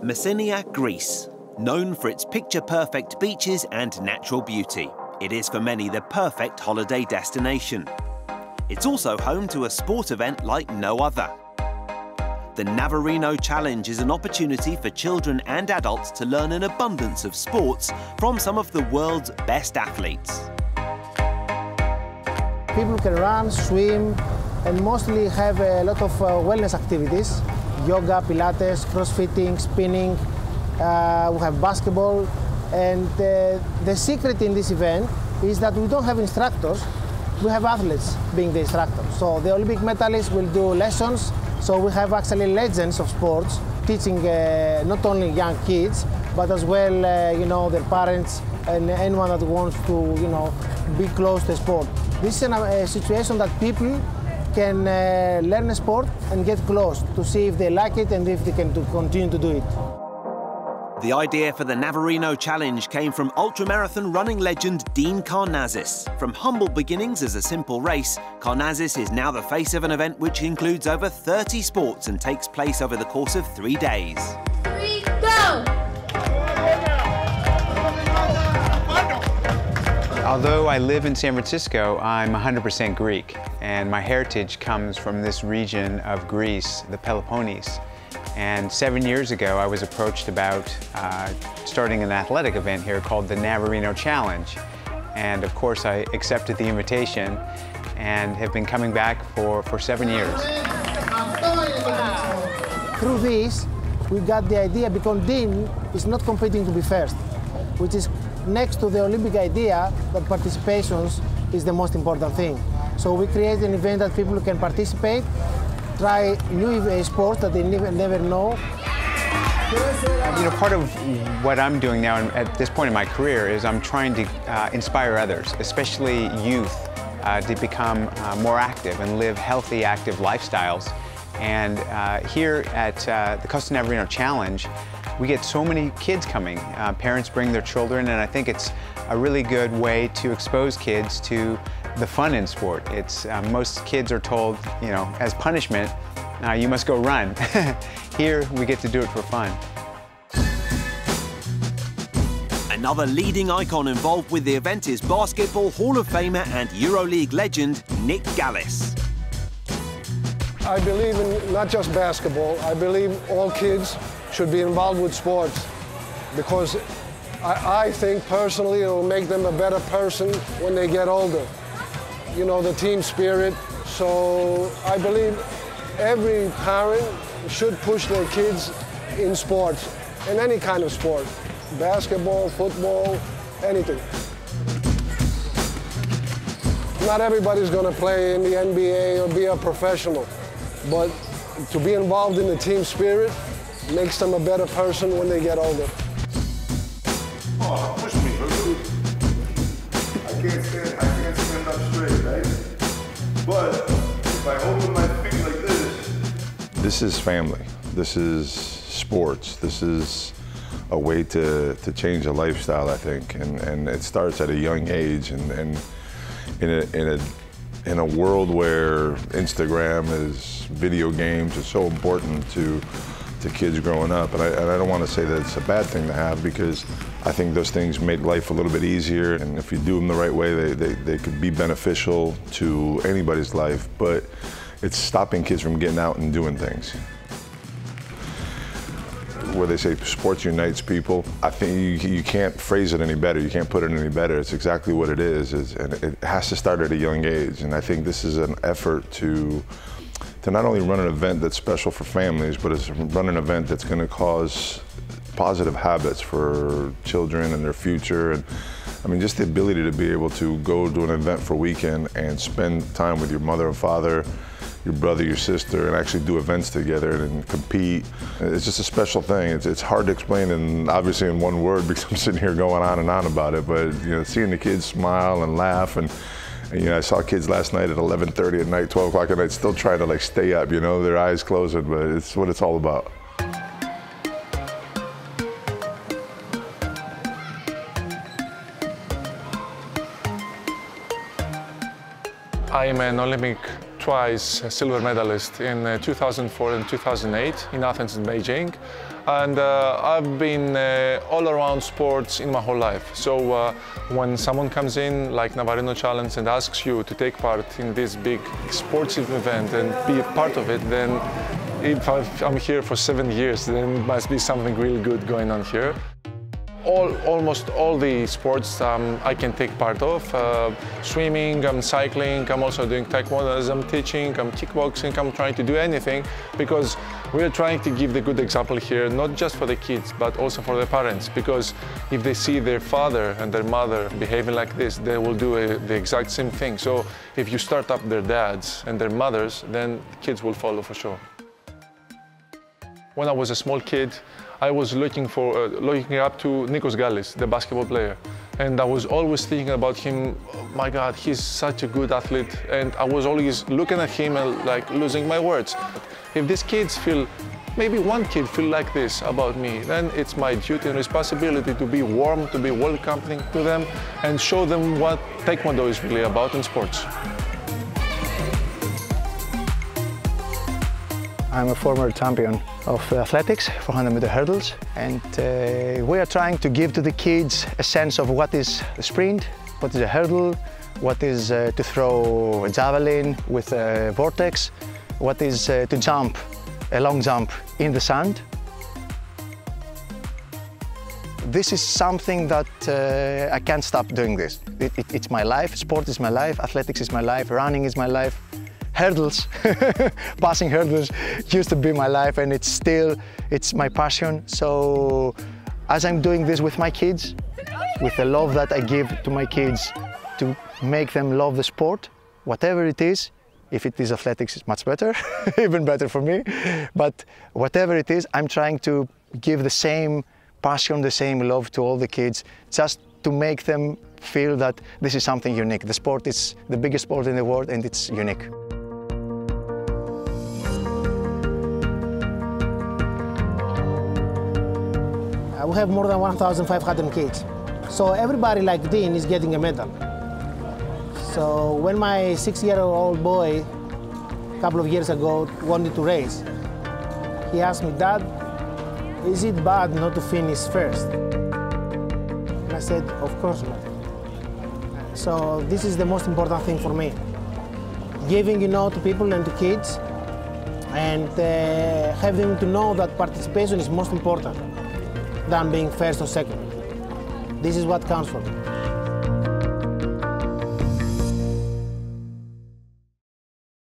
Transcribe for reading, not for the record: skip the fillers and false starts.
Messinia, Greece. Known for its picture-perfect beaches and natural beauty, it is for many the perfect holiday destination. It's also home to a sport event like no other. The Navarino Challenge is an opportunity for children and adults to learn an abundance of sports from some of the world's best athletes. People can run, swim, and mostly have a lot of wellness activities. Yoga, Pilates, crossfitting, spinning. We have basketball. And the secret in this event is that we don't have instructors. We have athletes being the instructors. So the Olympic medalists will do lessons. So we have actually legends of sports teaching not only young kids, but as well, their parents and anyone that wants to, be close to sport. This is a situation that people can learn a sport and get close to see if they like it and if they can continue to do it. The idea for the Navarino Challenge came from ultramarathon running legend Dean Karnazes. From humble beginnings as a simple race, Karnazes is now the face of an event which includes over 30 sports and takes place over the course of 3 days. 3, go! Although I live in San Francisco, I'm 100% Greek, and my heritage comes from this region of Greece, the Peloponnese. And 7 years ago, I was approached about starting an athletic event here called the Navarino Challenge. And of course, I accepted the invitation and have been coming back for 7 years. Through this, we got the idea because Dean is not competing to be first, which is next to the Olympic idea that participations is the most important thing. So we create an event that people can participate, try new sports that they never know. Part of what I'm doing now at this point in my career is I'm trying to inspire others, especially youth, to become more active and live healthy, active lifestyles. And here at the Costa Navarino Challenge, we get so many kids coming. Parents bring their children, and I think it's a really good way to expose kids to the fun in sport. It's most kids are told, as punishment, you must go run. Here, we get to do it for fun. Another leading icon involved with the event is Basketball Hall of Famer and EuroLeague legend Nick Gallis. I believe in not just basketball. I believe all kids should be involved with sports because I think personally it will make them a better person when they get older. The team spirit. So I believe every parent should push their kids in sports, in any kind of sport. Basketball, football, anything. Not everybody's going to play in the NBA or be a professional, but to be involved in the team spirit makes them a better person when they get older. Oh, push me, bro. I can't stand up straight, right? But if I open my feet like this is family. This is sports. This is a way to change a lifestyle, I think, and it starts at a young age. And in a world where Instagram is video games is so important to kids growing up, and I don't want to say that it's a bad thing to have because I think those things make life a little bit easier, and if you do them the right way, they could be beneficial to anybody's life, but it's stopping kids from getting out and doing things. Where they say sports unites people, I think you can't phrase it any better, you can't put it any better. It's exactly what it is, and it has to start at a young age, and I think this is an effort to not only run an event that's special for families, but it's run an event that's going to cause positive habits for children and their future. And I mean, just the ability to be able to go to an event for a weekend and spend time with your mother and father, your brother, your sister, and actually do events together and compete. It's just a special thing. It's hard to explain, and obviously in one word because I'm sitting here going on and on about it, but seeing the kids smile and laugh, and I saw kids last night at 11:30 at night, 12 o'clock at night, still trying to stay up, their eyes closing, but it's what it's all about. I'm an Olympic twice silver medalist in 2004 and 2008 in Athens and Beijing. And I've been all around sports in my whole life. So when someone comes in like Navarino Challenge and asks you to take part in this big sports event and be a part of it, then if I'm here for 7 years, then it must be something really good going on here. Almost all the sports I can take part of. Swimming, I'm cycling, I'm also doing taekwondo, I'm teaching, I'm kickboxing, I'm trying to do anything because we're trying to give the good example here, not just for the kids, but also for the parents, because if they see their father and their mother behaving like this, they will do the exact same thing. So if you start up their dads and their mothers, then the kids will follow for sure. When I was a small kid, I was looking up to Nikos Gallis, the basketball player. And I was always thinking about him, oh my God, he's such a good athlete. And I was always looking at him and like losing my words. If these kids feel, maybe one kid feel like this about me, then it's my duty and responsibility to be warm, to be welcoming to them and show them what Taekwondo is really about in sports. I'm a former champion of athletics, 400-meter hurdles, and we are trying to give to the kids a sense of what is a sprint, what is a hurdle, what is to throw a javelin with a vortex, what is to jump, a long jump in the sand. This is something that I can't stop doing this. It's my life, sport is my life, athletics is my life, running is my life. Hurdles, passing hurdles used to be my life, and it's my passion. So as I'm doing this with my kids, with the love that I give to my kids to make them love the sport, whatever it is, if it is athletics, it's much better, even better for me. But whatever it is, I'm trying to give the same passion, the same love to all the kids, just to make them feel that this is something unique. The sport is the biggest sport in the world, and it's unique. We have more than 1,500 kids. So everybody like Dean is getting a medal. So when my 6-year-old boy, a couple of years ago, wanted to race, he asked me, Dad, is it bad not to finish first? And I said, of course not. So this is the most important thing for me. Giving, to people and to kids, and having them to know that participation is most important than being first or second. This is what counts for me.